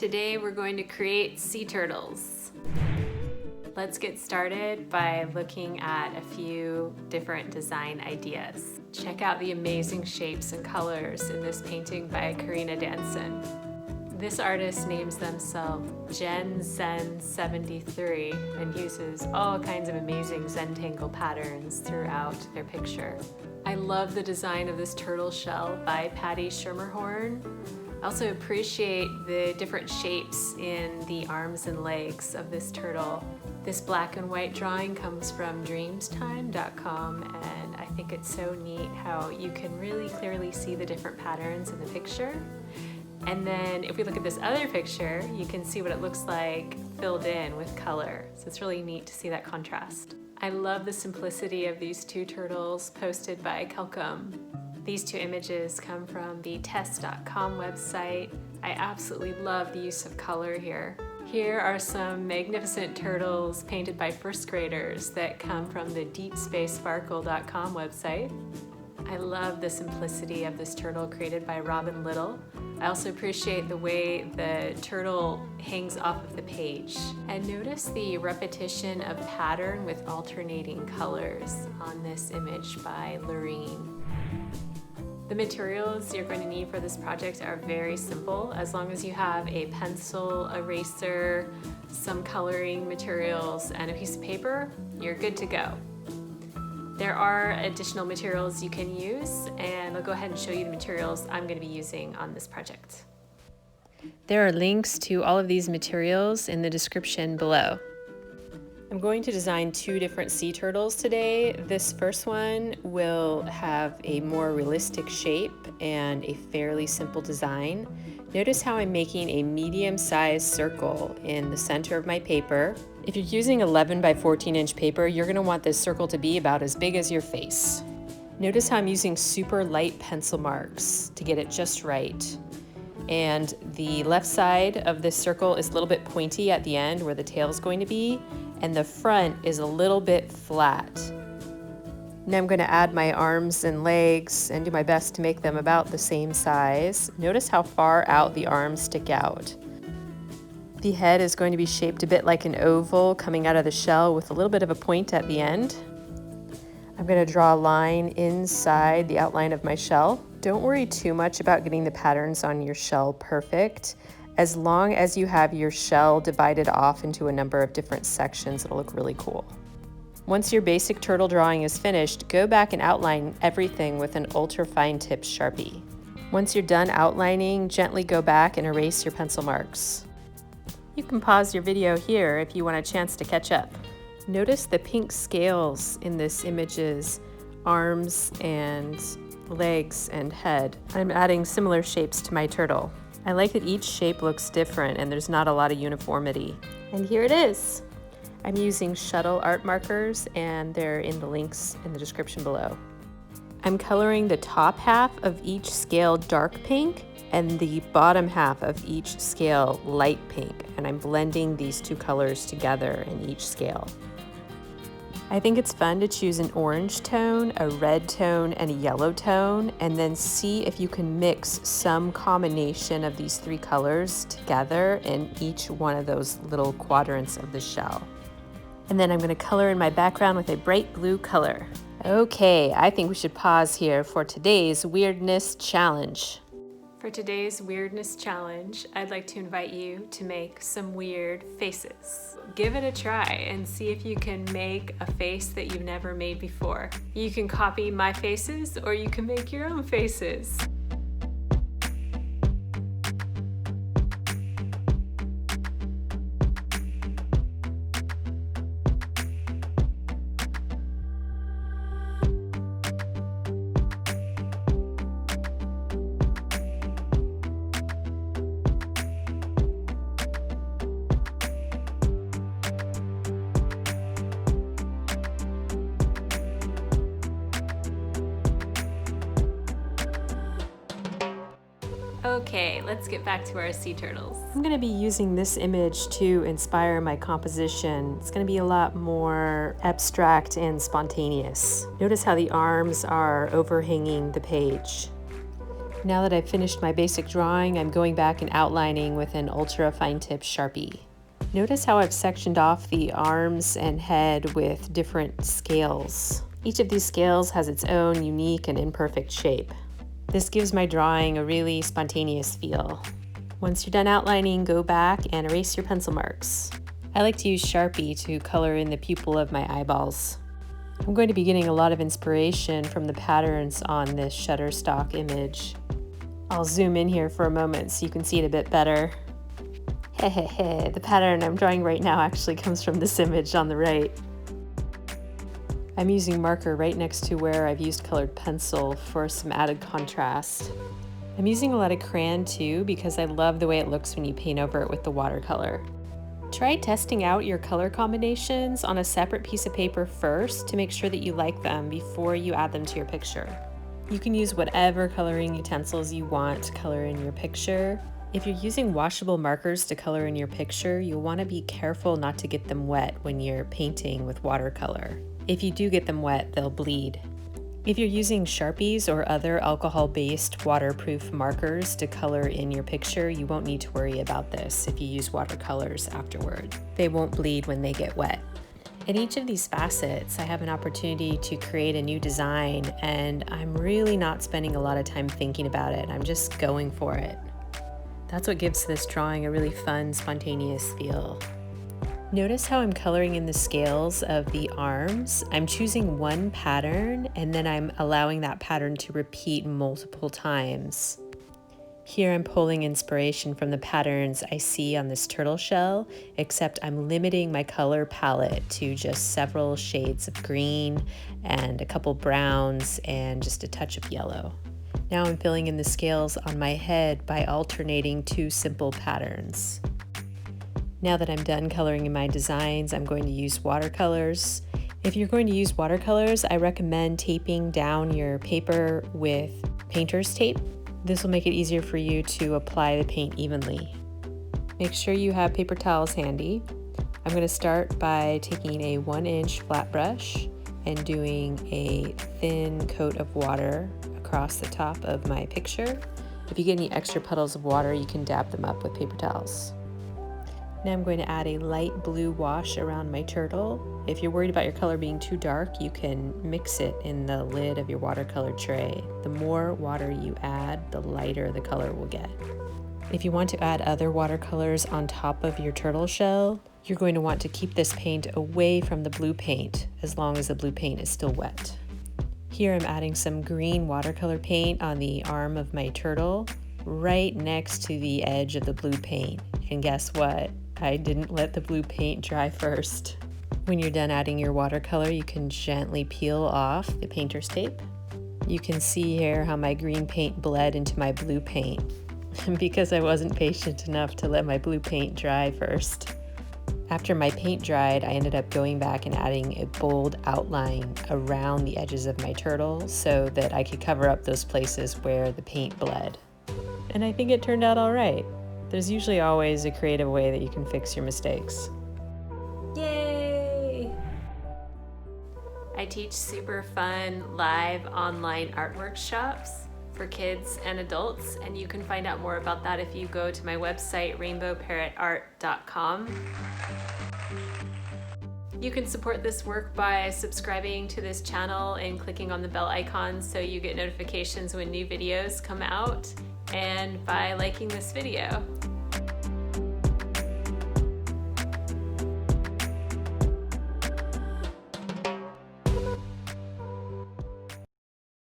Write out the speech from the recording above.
Today we're going to create sea turtles. Let's get started by looking at a few different design ideas. Check out the amazing shapes and colors in this painting by Karina Danson. This artist names themselves Zen73 and uses all kinds of amazing Zentangle patterns throughout their picture. I love the design of this turtle shell by Patty Schermerhorn. I also appreciate the different shapes in the arms and legs of this turtle. This black and white drawing comes from dreamstime.com, and I think it's so neat how you can really clearly see the different patterns in the picture. And then if we look at this other picture, you can see what it looks like filled in with color. So it's really neat to see that contrast. I love the simplicity of these two turtles posted by Kelcom. These two images come from the test.com website. I absolutely love the use of color here. Here are some magnificent turtles painted by first graders that come from the deepspacesparkle.com website. I love the simplicity of this turtle created by Robin Little. I also appreciate the way the turtle hangs off of the page. And notice the repetition of pattern with alternating colors on this image by Lorene. The materials you're going to need for this project are very simple. As long as you have a pencil, eraser, some coloring materials, and a piece of paper, you're good to go. There are additional materials you can use, and I'll go ahead and show you the materials I'm going to be using on this project. There are links to all of these materials in the description below. I'm going to design two different sea turtles today. This first one will have a more realistic shape and a fairly simple design. Notice how I'm making a medium-sized circle in the center of my paper. If you're using 11 by 14 inch paper, you're going to want this circle to be about as big as your face. Notice how I'm using super light pencil marks to get it just right. And the left side of this circle is a little bit pointy at the end where the tail is going to be, and the front is a little bit flat. Now I'm going to add my arms and legs and do my best to make them about the same size. Notice how far out the arms stick out. The head is going to be shaped a bit like an oval coming out of the shell with a little bit of a point at the end. I'm going to draw a line inside the outline of my shell. Don't worry too much about getting the patterns on your shell perfect. As long as you have your shell divided off into a number of different sections, it'll look really cool. Once your basic turtle drawing is finished, go back and outline everything with an ultra-fine tip Sharpie. Once you're done outlining, gently go back and erase your pencil marks. You can pause your video here if you want a chance to catch up. Notice the pink scales in this image's arms and legs and head. I'm adding similar shapes to my turtle. I like that each shape looks different and there's not a lot of uniformity. And here it is. I'm using shuttle art markers, and they're in the links in the description below. I'm coloring the top half of each scale dark pink and the bottom half of each scale light pink, and I'm blending these two colors together in each scale. I think it's fun to choose an orange tone, a red tone, and a yellow tone, and then see if you can mix some combination of these three colors together in each one of those little quadrants of the shell. And then I'm going to color in my background with a bright blue color. Okay, I think we should pause here for today's Weirdness challenge. For today's Weirdness challenge, I'd like to invite you to make some weird faces. Give it a try and see if you can make a face that you've never made before. You can copy my faces, or you can make your own faces. Okay, let's get back to our sea turtles. I'm going to be using this image to inspire my composition. It's going to be a lot more abstract and spontaneous. Notice how the arms are overhanging the page. Now that I've finished my basic drawing, I'm going back and outlining with an ultra fine tip Sharpie. Notice how I've sectioned off the arms and head with different scales. Each of these scales has its own unique and imperfect shape. This gives my drawing a really spontaneous feel. Once you're done outlining, go back and erase your pencil marks. I like to use Sharpie to color in the pupil of my eyeballs. I'm going to be getting a lot of inspiration from the patterns on this Shutterstock image. I'll zoom in here for a moment so you can see it a bit better. The pattern I'm drawing right now actually comes from this image on the right. I'm using marker right next to where I've used colored pencil for some added contrast. I'm using a lot of crayon too because I love the way it looks when you paint over it with the watercolor. Try testing out your color combinations on a separate piece of paper first to make sure that you like them before you add them to your picture. You can use whatever coloring utensils you want to color in your picture. If you're using washable markers to color in your picture, you'll want to be careful not to get them wet when you're painting with watercolor. If you do get them wet, they'll bleed. If you're using Sharpies or other alcohol-based waterproof markers to color in your picture, you won't need to worry about this if you use watercolors afterward. They won't bleed when they get wet. In each of these facets, I have an opportunity to create a new design, and I'm really not spending a lot of time thinking about it. I'm just going for it. That's what gives this drawing a really fun, spontaneous feel. Notice how I'm coloring in the scales of the arms. I'm choosing one pattern and then I'm allowing that pattern to repeat multiple times. Here I'm pulling inspiration from the patterns I see on this turtle shell, except I'm limiting my color palette to just several shades of green and a couple browns and just a touch of yellow. Now I'm filling in the scales on my head by alternating two simple patterns. Now that I'm done coloring in my designs, I'm going to use watercolors. If you're going to use watercolors, I recommend taping down your paper with painter's tape. This will make it easier for you to apply the paint evenly. Make sure you have paper towels handy. I'm going to start by taking a 1-inch flat brush and doing a thin coat of water across the top of my picture. If you get any extra puddles of water, you can dab them up with paper towels. Now I'm going to add a light blue wash around my turtle. If you're worried about your color being too dark, you can mix it in the lid of your watercolor tray. The more water you add, the lighter the color will get. If you want to add other watercolors on top of your turtle shell, you're going to want to keep this paint away from the blue paint as long as the blue paint is still wet. Here I'm adding some green watercolor paint on the arm of my turtle, right next to the edge of the blue paint. And guess what? I didn't let the blue paint dry first. When you're done adding your watercolor, you can gently peel off the painter's tape. You can see here how my green paint bled into my blue paint because I wasn't patient enough to let my blue paint dry first. After my paint dried, I ended up going back and adding a bold outline around the edges of my turtle so that I could cover up those places where the paint bled. And I think it turned out all right. There's usually always a creative way that you can fix your mistakes. Yay! I teach super fun live online art workshops for kids and adults, and you can find out more about that if you go to my website, rainbowparrotart.com. You can support this work by subscribing to this channel and clicking on the bell icon so you get notifications when new videos come out, and by liking this video.